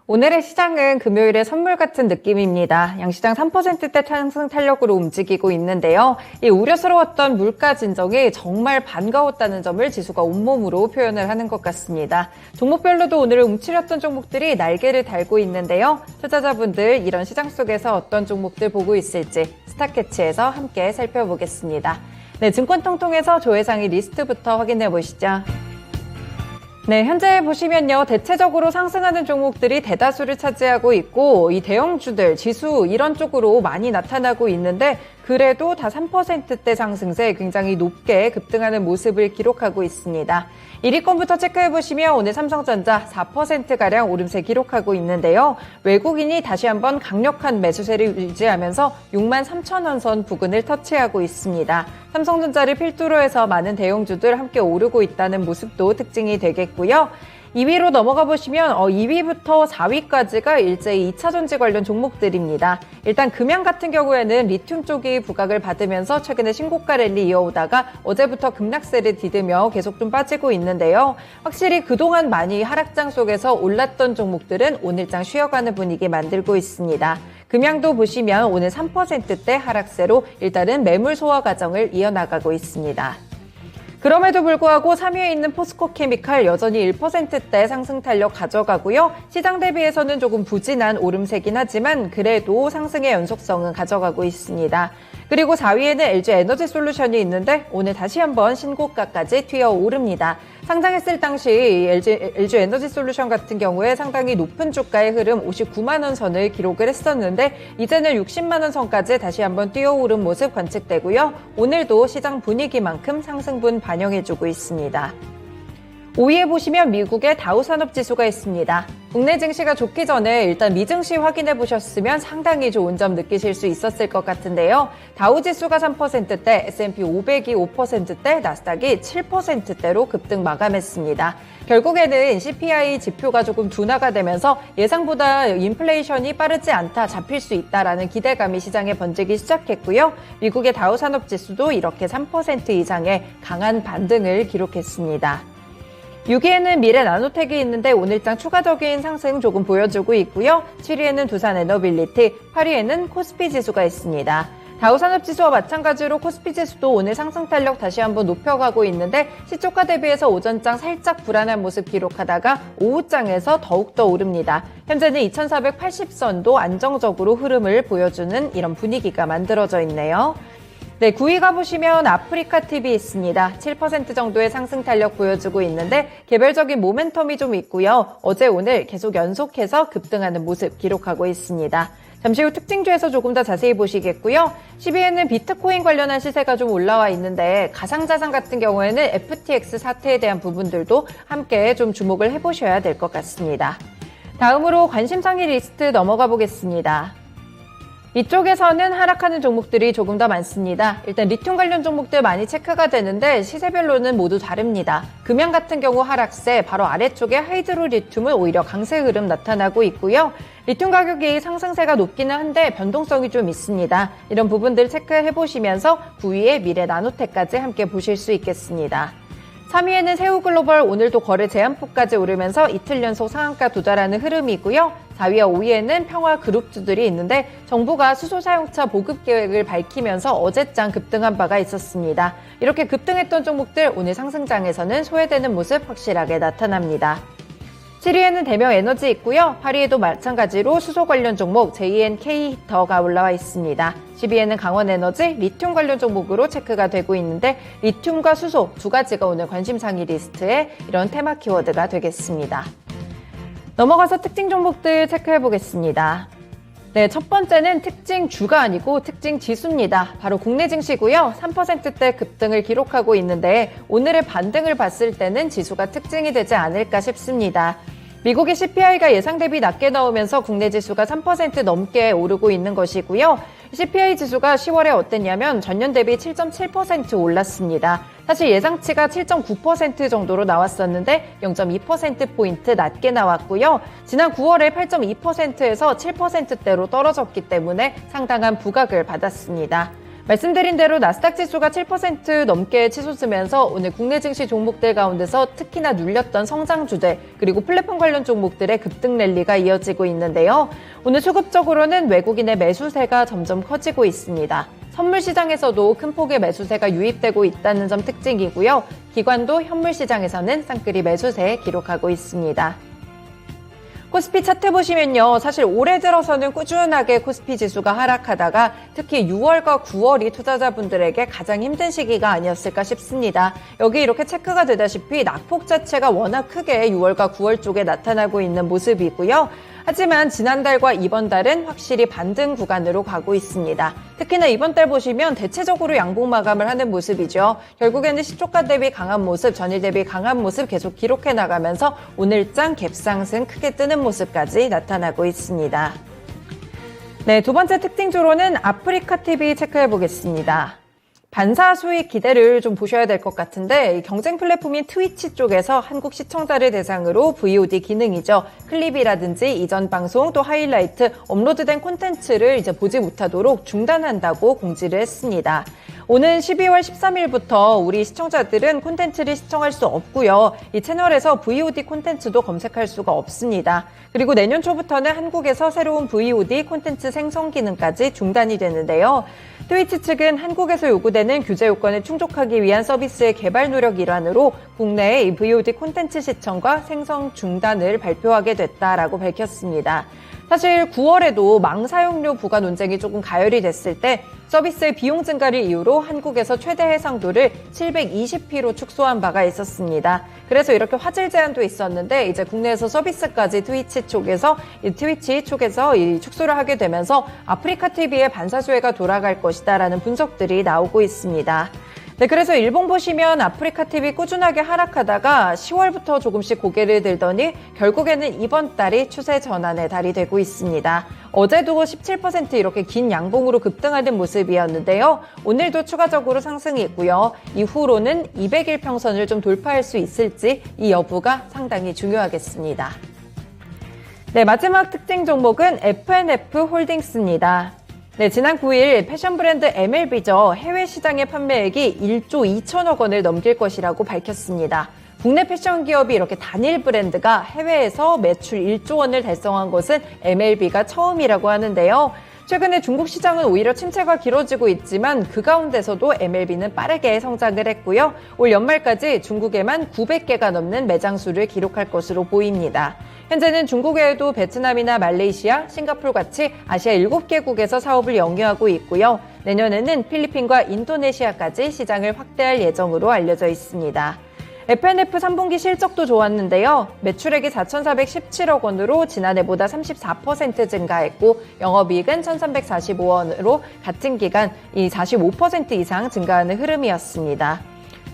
오늘의 시장은 금요일의 선물 같은 느낌입니다. 양시장 3%대 상승 탄력으로 움직이고 있는데요. 이 우려스러웠던 물가 진정이 정말 반가웠다는 점을 지수가 온몸으로 표현을 하는 것 같습니다. 종목별로도 오늘 움츠렸던 종목들이 날개를 달고 있는데요. 투자자분들 이런 시장 속에서 어떤 종목들 보고 있을지 스타캐치에서 함께 살펴보겠습니다. 네, 증권통통에서 조회상의 리스트부터 확인해 보시죠. 네, 현재 보시면요. 대체적으로 상승하는 종목들이 대다수를 차지하고 있고 이 대형주들, 지수 이런 쪽으로 많이 나타나고 있는데 그래도 다 3%대 상승세 굉장히 높게 급등하는 모습을 기록하고 있습니다. 1위권부터 체크해보시면 오늘 삼성전자 4%가량 오름세 기록하고 있는데요. 외국인이 다시 한번 강력한 매수세를 유지하면서 63,000원 선 부근을 터치하고 있습니다. 삼성전자를 필두로 해서 많은 대형주들 함께 오르고 있다는 모습도 특징이 되겠고요. 2위로 넘어가 보시면 2위부터 4위까지가 일제히 2차전지 관련 종목들입니다. 일단 금양 같은 경우에는 리튬 쪽이 부각을 받으면서 최근에 신고가 랠리 이어오다가 어제부터 급락세를 디디며 계속 좀 빠지고 있는데요. 확실히 그동안 많이 하락장 속에서 올랐던 종목들은 오늘장 쉬어가는 분위기 만들고 있습니다. 금양도 보시면 오늘 3%대 하락세로 일단은 매물 소화 과정을 이어나가고 있습니다. 그럼에도 불구하고 3위에 있는 포스코케미칼 여전히 1%대 상승 탄력 가져가고요. 시장 대비해서는 조금 부진한 오름세긴 하지만 그래도 상승의 연속성은 가져가고 있습니다. 그리고 4위에는 LG에너지솔루션이 있는데 오늘 다시 한번 신고가까지 튀어오릅니다. 상장했을 당시 LG에너지솔루션 같은 경우에 상당히 높은 주가의 흐름 59만 원 선을 기록을 했었는데 이제는 60만 원 선까지 다시 한번 뛰어오른 모습 관측되고요. 오늘도 시장 분위기만큼 상승분 반영해주고 있습니다. 5위에 보시면 미국의 다우산업지수가 있습니다. 국내 증시가 좋기 전에 일단 미증시 확인해 보셨으면 상당히 좋은 점 느끼실 수 있었을 것 같은데요. 다우지수가 3%대, S&P 500이 5%대, 나스닥이 7%대로 급등 마감했습니다. 결국에는 CPI 지표가 조금 둔화가 되면서 예상보다 인플레이션이 빠르지 않다, 잡힐 수 있다라는 기대감이 시장에 번지기 시작했고요. 미국의 다우산업지수도 이렇게 3% 이상의 강한 반등을 기록했습니다. 6위에는 미래나노텍이 있는데 오늘장 추가적인 상승 조금 보여주고 있고요. 7위에는 두산에너빌리티, 8위에는 코스피지수가 있습니다. 다우산업지수와 마찬가지로 코스피지수도 오늘 상승 탄력 다시 한번 높여가고 있는데 시초가 대비해서 오전장 살짝 불안한 모습 기록하다가 오후장에서 더욱더 오릅니다. 현재는 2480선도 안정적으로 흐름을 보여주는 이런 분위기가 만들어져 있네요. 네, 9위 가보시면 아프리카TV 있습니다. 7% 정도의 상승 탄력 보여주고 있는데 개별적인 모멘텀이 좀 있고요. 어제 오늘 계속 연속해서 급등하는 모습 기록하고 있습니다. 잠시 후 특징주에서 조금 더 자세히 보시겠고요. 10위에는 비트코인 관련한 시세가 좀 올라와 있는데 가상자산 같은 경우에는 FTX 사태에 대한 부분들도 함께 좀 주목을 해보셔야 될 것 같습니다. 다음으로 관심상위 리스트 넘어가 보겠습니다. 이쪽에서는 하락하는 종목들이 조금 더 많습니다. 일단 리튬 관련 종목들 많이 체크가 되는데 시세별로는 모두 다릅니다. 금양 같은 경우 하락세, 바로 아래쪽에 하이드로 리튬은 오히려 강세 흐름 나타나고 있고요. 리튬 가격이 상승세가 높기는 한데 변동성이 좀 있습니다. 이런 부분들 체크해보시면서 9위에 미래나노텍까지 함께 보실 수 있겠습니다. 3위에는 새우글로벌 오늘도 거래 제한폭까지 오르면서 이틀 연속 상한가 도달하는 흐름이고요. 4위와 5위에는 평화그룹주들이 있는데 정부가 수소 사용차 보급 계획을 밝히면서 어제장 급등한 바가 있었습니다. 이렇게 급등했던 종목들 오늘 상승장에서는 소외되는 모습 확실하게 나타납니다. 7위에는 대명에너지 있고요. 8위에도 마찬가지로 수소 관련 종목 JNK히터가 올라와 있습니다. 10위에는 강원에너지, 리튬 관련 종목으로 체크가 되고 있는데 리튬과 수소 두 가지가 오늘 관심상위 리스트에 이런 테마 키워드가 되겠습니다. 넘어가서 특징 종목들 체크해 보겠습니다. 네, 첫 번째는 특징주가 아니고 특징지수입니다. 바로 국내 증시고요. 3%대 급등을 기록하고 있는데 오늘의 반등을 봤을 때는 지수가 특징이 되지 않을까 싶습니다. 미국의 CPI가 예상 대비 낮게 나오면서 국내 지수가 3% 넘게 오르고 있는 것이고요. CPI 지수가 10월에 어땠냐면 전년 대비 7.7% 올랐습니다. 사실 예상치가 7.9% 정도로 나왔었는데 0.2%포인트 낮게 나왔고요. 지난 9월에 8.2%에서 7%대로 떨어졌기 때문에 상당한 부각을 받았습니다. 말씀드린 대로 나스닥 지수가 7% 넘게 치솟으면서 오늘 국내 증시 종목들 가운데서 특히나 눌렸던 성장주들 그리고 플랫폼 관련 종목들의 급등 랠리가 이어지고 있는데요. 오늘 수급적으로는 외국인의 매수세가 점점 커지고 있습니다. 선물 시장에서도 큰 폭의 매수세가 유입되고 있다는 점 특징이고요. 기관도 현물 시장에서는 쌍끌이 매수세 기록하고 있습니다. 코스피 차트 보시면요. 사실 올해 들어서는 꾸준하게 코스피 지수가 하락하다가 특히 6월과 9월이 투자자분들에게 가장 힘든 시기가 아니었을까 싶습니다. 여기 이렇게 체크가 되다시피 낙폭 자체가 워낙 크게 6월과 9월 쪽에 나타나고 있는 모습이고요. 하지만 지난달과 이번 달은 확실히 반등 구간으로 가고 있습니다. 특히나 이번 달 보시면 대체적으로 양봉 마감을 하는 모습이죠. 결국에는 시초가 대비 강한 모습, 전일 대비 강한 모습 계속 기록해 나가면서 오늘장 갭상승 크게 뜨는 모습까지 나타나고 있습니다. 네, 두 번째 특징주로는 아프리카 TV 체크해 보겠습니다. 반사 수익 기대를 좀 보셔야 될 것 같은데 경쟁 플랫폼인 트위치 쪽에서 한국 시청자를 대상으로 VOD 기능이죠. 클립이라든지 이전 방송 또 하이라이트 업로드된 콘텐츠를 이제 보지 못하도록 중단한다고 공지를 했습니다. 오는 12월 13일부터 우리 시청자들은 콘텐츠를 시청할 수 없고요. 이 채널에서 VOD 콘텐츠도 검색할 수가 없습니다. 그리고 내년 초부터는 한국에서 새로운 VOD 콘텐츠 생성 기능까지 중단이 되는데요. 트위치 측은 한국에서 요구되는 규제 요건을 충족하기 위한 서비스의 개발 노력 일환으로 국내의 VOD 콘텐츠 시청과 생성 중단을 발표하게 됐다라고 밝혔습니다. 사실 9월에도 망 사용료 부과 논쟁이 조금 가열이 됐을 때 서비스의 비용 증가를 이유로 한국에서 최대 해상도를 720피로 축소한 바가 있었습니다. 그래서 이렇게 화질 제한도 있었는데 이제 국내에서 서비스까지 트위치 쪽에서 이 축소를 하게 되면서 아프리카 TV의 반사수혜가 돌아갈 것이다라는 분석들이 나오고 있습니다. 네, 그래서 일봉 보시면 아프리카 TV 꾸준하게 하락하다가 10월부터 조금씩 고개를 들더니 결국에는 이번 달이 추세 전환의 달이 되고 있습니다. 어제도 17% 이렇게 긴 양봉으로 급등하는 모습이었는데요. 오늘도 추가적으로 상승이 있고요. 이후로는 200일 평선을 좀 돌파할 수 있을지 이 여부가 상당히 중요하겠습니다. 네, 마지막 특징 종목은 F&F 홀딩스입니다. 네, 지난 9일 패션 브랜드 MLB죠. 해외 시장의 판매액이 1조 2천억 원을 넘길 것이라고 밝혔습니다. 국내 패션 기업이 이렇게 단일 브랜드가 해외에서 매출 1조 원을 달성한 것은 MLB가 처음이라고 하는데요. 최근에 중국 시장은 오히려 침체가 길어지고 있지만 그 가운데서도 MLB는 빠르게 성장을 했고요. 올 연말까지 중국에만 900개가 넘는 매장 수를 기록할 것으로 보입니다. 현재는 중국 외에도 베트남이나 말레이시아, 싱가포르 같이 아시아 7개국에서 사업을 영위하고 있고요. 내년에는 필리핀과 인도네시아까지 시장을 확대할 예정으로 알려져 있습니다. F&F 3분기 실적도 좋았는데요. 매출액이 4,417억 원으로 지난해보다 34% 증가했고 영업이익은 1,345원으로 같은 기간 45% 이상 증가하는 흐름이었습니다.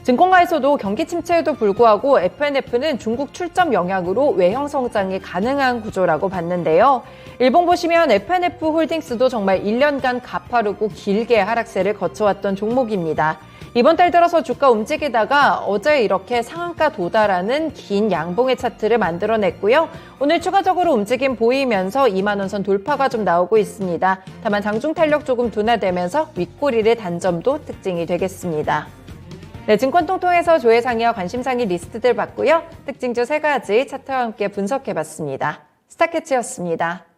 증권가에서도 경기 침체에도 불구하고 F&F는 중국 출점 영향으로 외형 성장이 가능한 구조라고 봤는데요. 일봉 보시면 F&F 홀딩스도 정말 1년간 가파르고 길게 하락세를 거쳐왔던 종목입니다. 이번 달 들어서 주가 움직이다가 어제 이렇게 상한가 도달하는 긴 양봉의 차트를 만들어냈고요. 오늘 추가적으로 움직임 보이면서 2만 원 선 돌파가 좀 나오고 있습니다. 다만 장중 탄력 조금 둔화되면서 윗꼬리를 단 점도 특징이 되겠습니다. 네, 증권통통에서 조회상의와 관심상의 리스트들 봤고요. 특징주 3가지 차트와 함께 분석해봤습니다. 스타캐치였습니다.